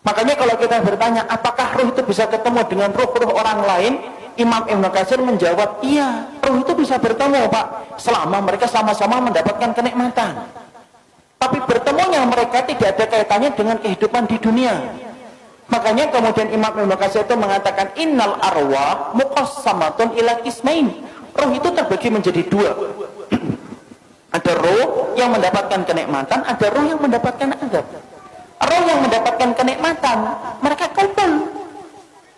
Makanya kalau kita bertanya, apakah ruh itu bisa ketemu dengan ruh-ruh orang lain? Imam Ibnu Katsir menjawab, iya, ruh itu bisa bertemu, Pak, selama mereka sama-sama mendapatkan kenikmatan. Tapi bertemunya mereka tidak ada kaitannya dengan kehidupan di dunia. Makanya kemudian Imam Ibnu Katsir itu mengatakan, innal arwah muqassamatun ila qismain. Ruh itu terbagi menjadi dua. Ada ruh yang mendapatkan kenikmatan, ada ruh yang mendapatkan azab. Roh yang mendapatkan kenikmatan, mereka kumpul.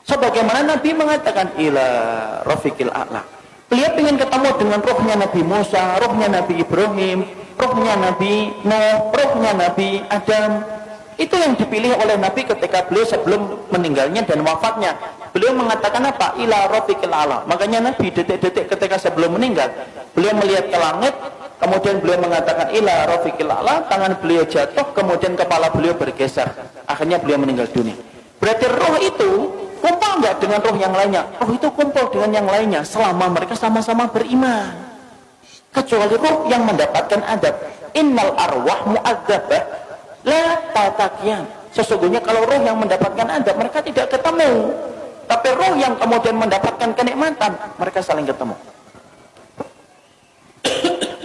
Sebagaimana Nabi mengatakan, ila rafiqil a'la. Beliau ingin ketemu dengan rohnya Nabi Musa, rohnya Nabi Ibrahim, rohnya Nabi Nuh, rohnya Nabi Adam. Itu yang dipilih oleh Nabi ketika beliau sebelum meninggalnya dan wafatnya. Beliau mengatakan apa? Ila rafiqil a'la. Makanya Nabi detik-detik ketika sebelum meninggal, beliau melihat ke langit, kemudian beliau mengatakan ila rafiqil a'la, tangan beliau jatuh, kemudian kepala beliau bergeser. Akhirnya beliau meninggal dunia. Berarti roh itu kumpul enggak dengan roh yang lainnya? Roh itu kumpul dengan yang lainnya selama mereka sama-sama beriman. Kecuali roh yang mendapatkan adab. Innal arwah mu'adzabah la tatakian. Sesungguhnya kalau roh yang mendapatkan adab, mereka tidak ketemu. Tapi roh yang kemudian mendapatkan kenikmatan, mereka saling ketemu.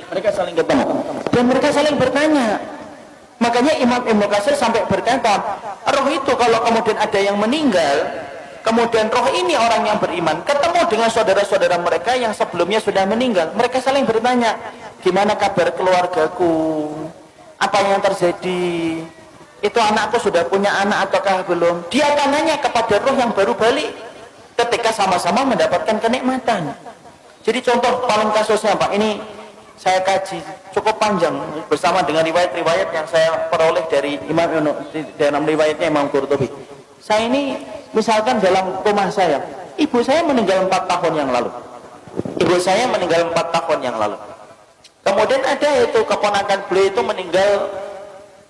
Mereka saling ketemu dan mereka saling bertanya. Makanya Imam Ibnu Katsir sampai berkata, roh itu kalau kemudian ada yang meninggal, kemudian roh ini orang yang beriman ketemu dengan saudara-saudara mereka yang sebelumnya sudah meninggal, mereka saling bertanya, gimana kabar keluargaku, apa yang terjadi, itu anakku sudah punya anak ataukah belum. Dia akan nanya kepada roh yang baru balik ketika sama-sama mendapatkan kenikmatan. Jadi contoh paling kasusnya, Pak, ini saya kaji cukup panjang bersama dengan riwayat-riwayat yang saya peroleh dari dalam riwayatnya Imam Qurtubi. Saya ini misalkan dalam rumah saya, ibu saya meninggal 4 tahun yang lalu. Ibu saya meninggal 4 tahun yang lalu. Kemudian ada itu keponakan beliau itu meninggal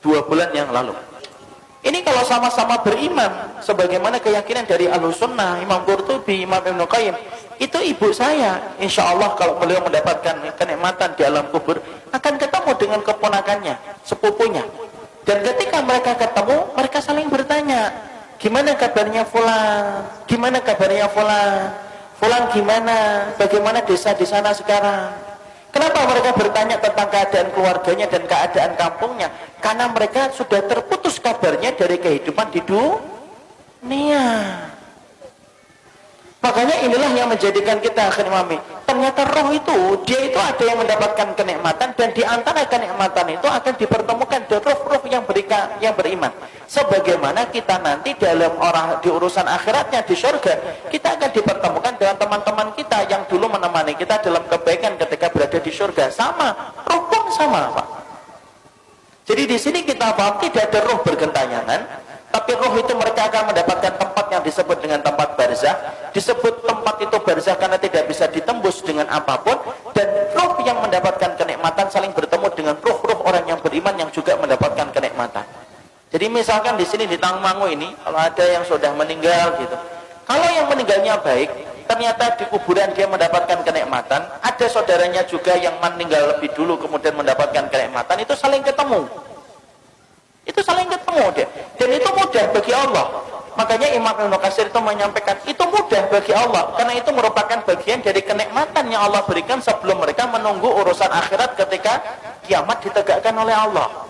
2 bulan yang lalu. Ini kalau sama-sama beriman, sebagaimana keyakinan dari Ahlussunnah, Imam Qurtubi, Imam Ibnu Qayyim, itu ibu saya, insya Allah kalau beliau mendapatkan kenikmatan di alam kubur, akan ketemu dengan keponakannya, sepupunya. Dan ketika mereka ketemu, mereka saling bertanya, gimana kabarnya Fulan? Gimana kabarnya Fulan? Fulan gimana? Bagaimana desa di sana sekarang? Kenapa mereka bertanya tentang keadaan keluarganya dan keadaan kampungnya? Karena mereka sudah terputus kabarnya dari kehidupan di dunia. Makanya inilah yang menjadikan kita akhirnya memahami, ternyata roh itu, dia itu ada yang mendapatkan kenikmatan, dan di antara kenikmatan itu akan dipertemukan dengan roh-roh yang beriman. Sebagaimana kita nanti dalam di urusan akhiratnya di surga, kita akan dipertemukan dengan teman-teman kita yang dulu menemani kita dalam kebaikan ketika berada di surga. Sama, roh pun sama, Pak. Jadi di sini kita paham tidak ada roh bergentayangan, tapi roh itu mereka akan mendapatkan tempat yang disebut dengan tempat barzah. Disebut tempat itu barzah karena tidak bisa ditembus dengan apapun, dan roh yang mendapatkan kenikmatan saling bertemu dengan roh-roh orang yang beriman yang juga mendapatkan kenikmatan. Jadi misalkan di sini di Tangmangu ini, kalau ada yang sudah meninggal gitu, kalau yang meninggalnya baik, ternyata di kuburan dia mendapatkan kenikmatan, ada saudaranya juga yang meninggal lebih dulu kemudian mendapatkan kenikmatan, itu saling ketemu. Itu saling ketemu dia. Dan itu mudah bagi Allah. Makanya Imam Ibnu Katsir itu menyampaikan, itu mudah bagi Allah, karena itu merupakan bagian dari kenikmatan yang Allah berikan sebelum mereka menunggu urusan akhirat ketika kiamat ditegakkan oleh Allah.